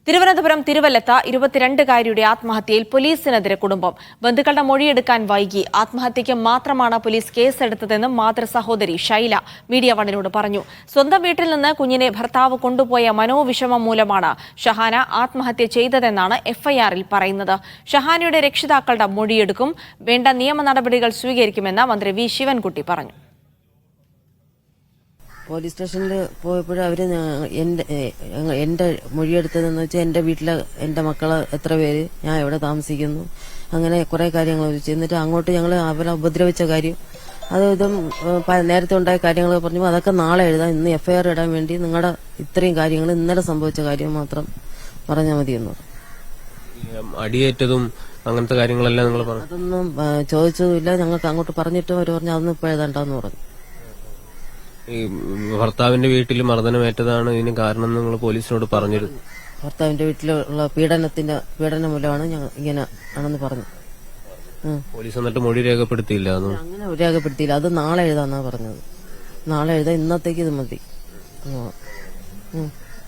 തിരുവനന്തപുരം തിരുവല്ലത്ത് 22-കാരിയുടെ ആത്മഹത്യയിൽ പോലീസിനെതിരെ കുടുംബം. ബന്ധുക്കളുടെ മൊഴിയെടുക്കാൻ വൈകി. ആത്മഹത്യയ്ക്ക് മാത്രമാണ് പോലീസ് കേസെടുത്തതെന്ന് മാതൃസഹോദരി ഷൈല മീഡിയ വണ്ണിനോട് പറഞ്ഞു. സ്വന്തം വീട്ടിൽ നിന്ന് കുഞ്ഞിനെ ഭർത്താവ് കൊണ്ടുപോയ മനോവിഷമം മൂലമാണ് ഷഹാന ആത്മഹത്യ ചെയ്തതെന്നാണ് എഫ്ഐആറിൽ പറയുന്നത്. ഷഹാനയുടെ രക്ഷിതാക്കളുടെ മൊഴിയെടുക്കും. വേണ്ട നിയമ നടപടികൾ സ്വീകരിക്കുമെന്ന് മന്ത്രി വി ശിവൻകുട്ടി പറഞ്ഞു. പോലീസ് സ്റ്റേഷനിൽ പോയപ്പോഴും അവര് എന്റെ മൊഴിയെടുത്തതെന്ന് വെച്ചാൽ എന്റെ വീട്ടിലെ എന്റെ മക്കളെ എത്ര പേര്, ഞാൻ എവിടെ താമസിക്കുന്നു, അങ്ങനെ കുറെ കാര്യങ്ങൾ ചോദിച്ചു. എന്നിട്ട് അങ്ങോട്ട് ഞങ്ങൾ അവരെ ഉപദ്രവിച്ച കാര്യം ഇതും നേരത്തെ ഉണ്ടായ കാര്യങ്ങൾ പറഞ്ഞു. അതൊക്കെ നാളെ എഴുതാം, ഇന്ന് എഫ്ഐആർ ഇടാൻ വേണ്ടി നിങ്ങളുടെ ഇത്രയും കാര്യങ്ങൾ ഇന്നലെ സംഭവിച്ച കാര്യം മാത്രം പറഞ്ഞാൽ മതിയെന്ന്. അടിയേറ്റതും അങ്ങനത്തെ കാര്യങ്ങളെല്ലാം നിങ്ങൾ പറഞ്ഞു? അതൊന്നും ചോദിച്ചതുമില്ല. ഞങ്ങൾക്ക് അങ്ങോട്ട് പറഞ്ഞിട്ടും അവർ പറഞ്ഞു അതൊന്നും ഇപ്പൊ എഴുതണ്ടെന്ന് പറഞ്ഞു. ഈ ഭർത്താവിന്റെ വീട്ടിൽ മർദ്ദനമേറ്റതാണ് ഇതിന് കാരണം നിങ്ങൾ പോലീസിനോട് പറഞ്ഞിരുന്നു? ഭർത്താവിന്റെ വീട്ടിലുള്ള പീഡനം മൂലമാണ് ഇങ്ങനെ ആണെന്ന് പറഞ്ഞു. പോലീസ് എന്നിട്ട് മൊഴി രേഖപ്പെടുത്തിയില്ല? അങ്ങനെ രേഖപ്പെടുത്തിയില്ല. അത് നാളെ എഴുതാന്നാ പറഞ്ഞത്. നാളെ എഴുതാം, ഇന്നത്തേക്ക് ഇത് മതി.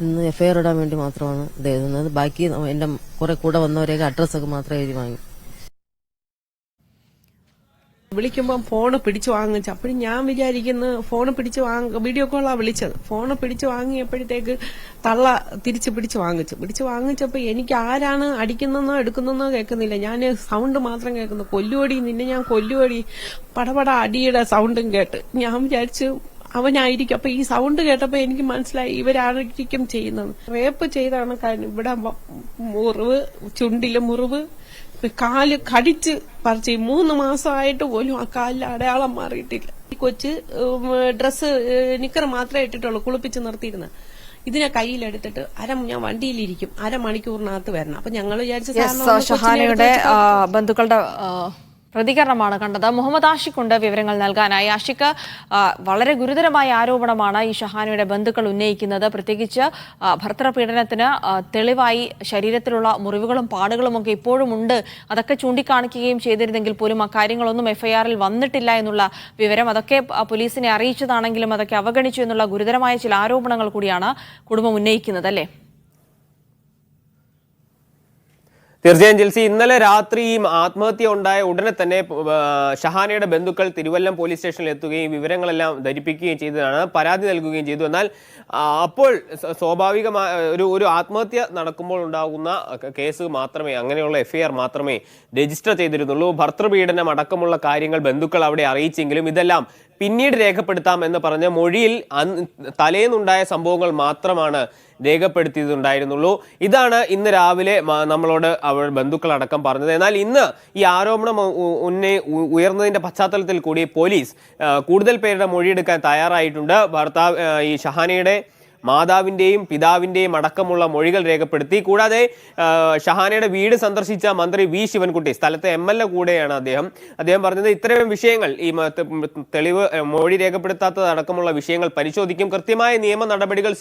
ഇന്ന് എഫ്ഐആർ ഇടാൻ വേണ്ടി മാത്രമാണ് ഇത് എഴുതുന്നത്. ബാക്കി എന്റെ കുറെ കൂടെ വന്നവരെയൊക്കെ അഡ്രസ്സൊക്കെ മാത്രം എഴുതി വാങ്ങി. വിളിക്കുമ്പോൾ ഫോണ് പിടിച്ചു വാങ്ങിച്ചു. അപ്പോഴും ഞാൻ വിചാരിക്കുന്നു ഫോണ് പിടിച്ചു വീഡിയോ കോളാ വിളിച്ചത്. ഫോണ് പിടിച്ചു വാങ്ങിയപ്പോഴത്തേക്ക് തള്ള തിരിച്ച് പിടിച്ചു വാങ്ങിച്ചപ്പോൾ എനിക്ക് ആരാണ് അടിക്കുന്നതെന്നോ എടുക്കുന്നതെന്നോ കേൾക്കുന്നില്ല. ഞാൻ സൗണ്ട് മാത്രം കേൾക്കുന്നു. കൊല്ലുവടി, നിന്നെ ഞാൻ കൊല്ലുവടി, പടപട അടിയുടെ സൗണ്ടും കേട്ട് ഞാൻ വിചാരിച്ചു അവനായിരിക്കും. അപ്പൊ ഈ സൗണ്ട് കേട്ടപ്പോ എനിക്ക് മനസ്സിലായി ഇവരായിരിക്കും ചെയ്യുന്നത്. റേപ്പ് ചെയ്താണ്. ഇവിടെ മുറിവ്, ചുണ്ടില് മുറിവ്, കാല് കടിച്ച് പറിച്ച് 3 മാസമായിട്ട് പോലും ആ കാലിൽ അടയാളം മാറിയിട്ടില്ല. ഈ കൊച്ച് ഡ്രസ്സ് നിക്കർ മാത്രമേ ഇട്ടിട്ടുള്ളൂ, കുളിപ്പിച്ച് നിർത്തിയിരുന്നത്. ഇതിനെ കയ്യിലെടുത്തിട്ട് ഞാൻ വണ്ടിയിലിരിക്കും, അരമണിക്കൂറിനകത്ത് വരണം. അപ്പൊ ഞങ്ങൾ വിചാരിച്ച ഷഹാനയുടെ ബന്ധുക്കളുടെ പ്രതികരണമാണ് കണ്ടത്. മുഹമ്മദ് ആഷിഖുണ്ട് വിവരങ്ങൾ നൽകാനായി. ആഷിഖ്, വളരെ ഗുരുതരമായ ആരോപണമാണ് ഈ ഷഹാനയുടെ ബന്ധുക്കൾ ഉന്നയിക്കുന്നത്. പ്രത്യേകിച്ച് ഭർത്തൃപീഡനത്തിന് തെളിവായി ശരീരത്തിലുള്ള മുറിവുകളും പാടുകളും ഒക്കെ ഇപ്പോഴും ഉണ്ട്. അതൊക്കെ ചൂണ്ടിക്കാണിക്കുകയും ചെയ്തിരുന്നെങ്കിൽ പോലും അക്കാര്യങ്ങളൊന്നും എഫ്ഐആറിൽ വന്നിട്ടില്ല എന്നുള്ള വിവരം, അതൊക്കെ പോലീസിനെ അറിയിച്ചതാണെങ്കിലും അതൊക്കെ അവഗണിച്ചു എന്നുള്ള ഗുരുതരമായ ചില ആരോപണങ്ങൾ കൂടിയാണ് കുടുംബം ഉന്നയിക്കുന്നത്, അല്ലേ? തീർച്ചയായും ജിൽസി, ഇന്നലെ രാത്രി ഈ ആത്മഹത്യ ഉണ്ടായ ഉടനെ തന്നെ ഷഹാനയുടെ ബന്ധുക്കൾ തിരുവല്ലം പോലീസ് സ്റ്റേഷനിൽ എത്തുകയും വിവരങ്ങളെല്ലാം ധരിപ്പിക്കുകയും ചെയ്തതാണ്, പരാതി നൽകുകയും ചെയ്തു. എന്നാൽ അപ്പോൾ സ്വാഭാവികമായ ഒരു ആത്മഹത്യ നടക്കുമ്പോൾ ഉണ്ടാകുന്ന കേസ് മാത്രമേ, അങ്ങനെയുള്ള എഫ്ഐആർ മാത്രമേ രജിസ്റ്റർ ചെയ്തിരുന്നുള്ളൂ. ഭർത്തൃപീഡനം അടക്കമുള്ള കാര്യങ്ങൾ ബന്ധുക്കൾ അവിടെ അറിയിച്ചെങ്കിലും ഇതെല്ലാം പിന്നീട് രേഖപ്പെടുത്താം എന്ന് പറഞ്ഞ മൊഴിയിൽ തലേന്നുണ്ടായ സംഭവങ്ങൾ മാത്രമാണ് രേഖപ്പെടുത്തിയതുണ്ടായിരുന്നുള്ളൂ. ഇതാണ് ഇന്ന് രാവിലെ നമ്മളോട് അവർ ബന്ധുക്കളടക്കം പറഞ്ഞത്. എന്നാൽ ഇന്ന് ഈ ആരോപണം ഉയർന്നതിന്റെ പശ്ചാത്തലത്തിൽ കൂടി പോലീസ് കൂടുതൽ പേരുടെ മൊഴിയെടുക്കാൻ തയ്യാറായിട്ടുണ്ട്. ഈ ഷഹാനയുടെ മാതാവിന്റെയും പിതാവിന്റെയും അടക്കമുള്ള മൊഴികൾ രേഖപ്പെടുത്തി. കൂടാതെ ഷഹാനയുടെ വീട് സന്ദർശിച്ച മന്ത്രി വി ശിവൻകുട്ടി, സ്ഥലത്തെ MLA കൂടെയാണ് അദ്ദേഹം പറഞ്ഞത് ഇത്തരം വിഷയങ്ങൾ, ഈ തെളിവ് മൊഴി രേഖപ്പെടുത്താത്തത് അടക്കമുള്ള വിഷയങ്ങൾ പരിശോധിക്കും, കൃത്യമായ നിയമ നടപടികൾ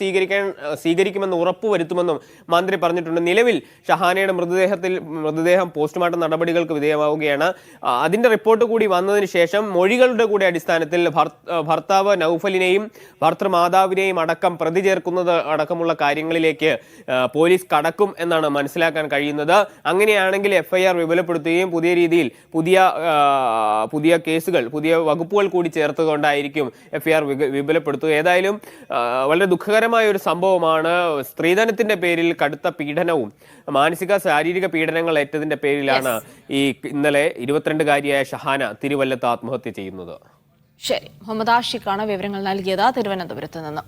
സ്വീകരിക്കുമെന്ന് ഉറപ്പുവരുത്തുമെന്നും മന്ത്രി പറഞ്ഞിട്ടുണ്ട്. നിലവിൽ ഷഹാനയുടെ മൃതദേഹം പോസ്റ്റ്മോർട്ടം നടപടികൾക്ക് വിധേയമാവുകയാണ്. അതിന്റെ റിപ്പോർട്ട് കൂടി വന്നതിന് ശേഷം മൊഴികളുടെ കൂടി അടിസ്ഥാനത്തിൽ ഭർത്താവ് നൌഫലിനെയും ഭർത്തൃമാതാവിനെയും അടക്കം പ്രതി ചേർക്കുന്നത് അടക്കമുള്ള കാര്യങ്ങളിലേക്ക് പോലീസ് കടക്കും എന്നാണ് മനസ്സിലാക്കാൻ കഴിയുന്നത്. അങ്ങനെയാണെങ്കിൽ എഫ്ഐആർ വിപുലപ്പെടുത്തുകയും പുതിയ രീതിയിൽ പുതിയ കേസുകൾ, പുതിയ വകുപ്പുകൾ കൂടി ചേർത്തുകൊണ്ടായിരിക്കും എഫ്ഐആർ വിപുലപ്പെടുത്തുക. ഏതായാലും വളരെ ദുഃഖകരമായ ഒരു സംഭവമാണ്. സ്ത്രീധനത്തിന്റെ പേരിൽ കടുത്ത പീഡനവും മാനസിക ശാരീരിക പീഡനങ്ങൾ ഏറ്റതിന്റെ പേരിലാണ് ഈ ഇന്നലെ 22-കാരിയായ ഷഹാന തിരുവല്ലത്ത് ആത്മഹത്യ ചെയ്യുന്നത്. ശരി, മുഹമ്മദ് ആഷിഖാണ് വിവരങ്ങൾ നൽകിയത് തിരുവനന്തപുരത്ത് നിന്ന്.